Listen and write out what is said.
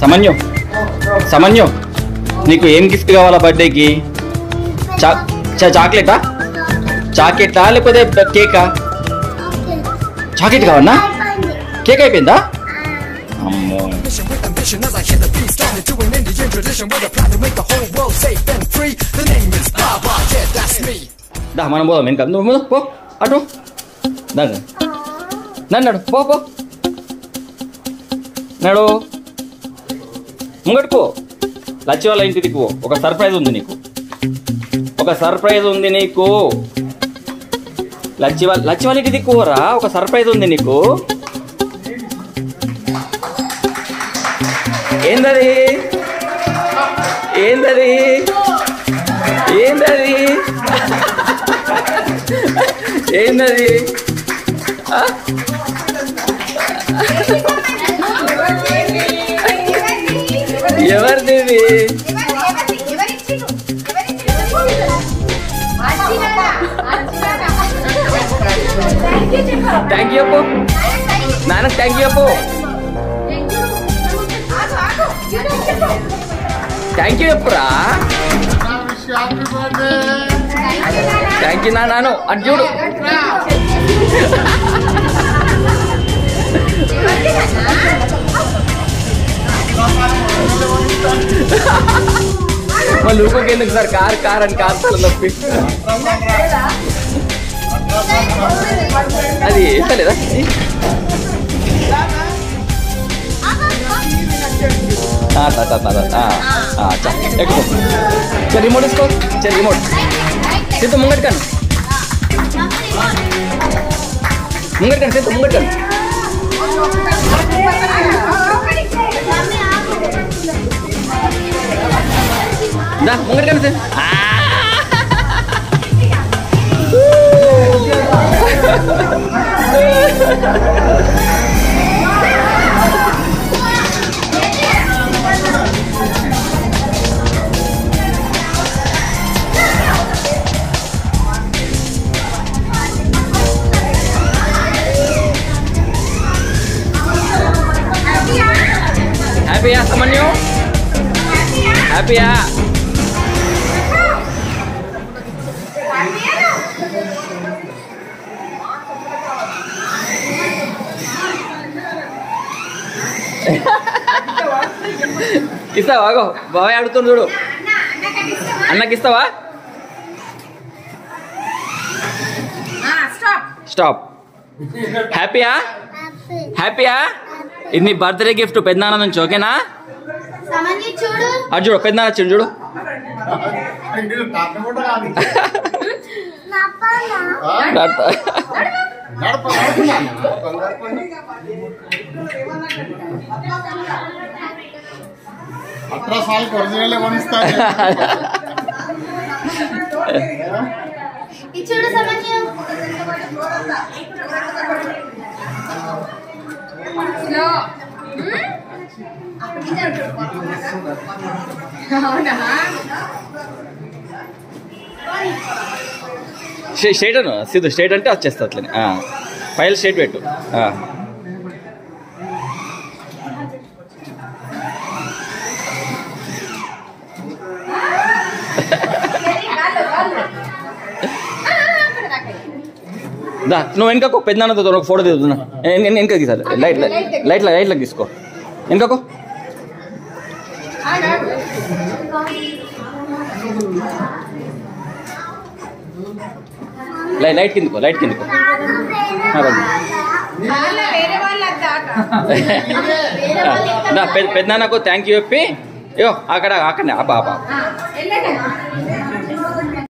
సమన్యు సమన్యు నీకు ఏం గిఫ్ట్ కావాలా బర్త్డేకి? చాక్లెటా? చాక్లెటా లేకపోతే కేకా? చాక్లెట్ కావన్నా? కేక్ అయిపోయిందా? అమ్మో దా మనం పోదాం వెనక. నువ్వు పో అటు నన్ను పో పో నడు ముంగడు పో. లచ్చి వాళ్ళ ఇంటికి పో. ఒక సర్ప్రైజ్ ఉంది నీకు. ఒక సర్ప్రైజ్ ఉంది నీకు. లచ్చి వాళ్ళ ఇంటికి పోరా. ఒక సర్ప్రైజ్ ఉంది నీకు. ఏందది ఏందది ఏందది ఏందది? ఎవరిది? థ్యాంక్ యూ అప్పు. నాన్న థ్యాంక్ యూ అప్పు. థ్యాంక్ యూ చెప్పురా. థ్యాంక్ యూ నాను. అటు చూడు. మళ్ళీ ఊరికి ఎందుకు సార్? కార్ అని కార్ నొప్పి. అది ఎంతలేదా? ఎక్కువ రిమోట్ వేసుకో. రిమోట్ సిద్ధు ముంగట్ కాను. సిద్ధు ముంగట్ కాను. దా ముంగట్ కాను సార్. హ్యాపీయా సమన్యు? హ్యాపీయా? ఇస్తావా? బాబాయ్ అడుగుతుంది చూడు. అన్నకి ఇస్తావా? స్టాప్. హ్యాపీయా? హ్యాపీయా? ఇది నీ బర్త్డే గిఫ్ట్ పెద్దనాన్న నుంచి. ఓకేనా? అది చూడు పెద్దనాన్న వచ్చిండు చూడు. స్ట్రైట్ అను సిద్ధు. స్ట్రైట్ అంటే వచ్చేస్తా అట్లనే. ఫైల్ స్ట్రైట్ పెట్టు. దా నువ్వు వెనకకు. పెద్దనాన్నతో ఒక ఫోటో దిగుతున్నా. వెనక తీసారు. లైట్లకు తీసుకో. వెనకకు. లైట్ కిందకో. పెద్దనాన్నకు థ్యాంక్ యూ చెప్పి. అక్కడనే అబ్బా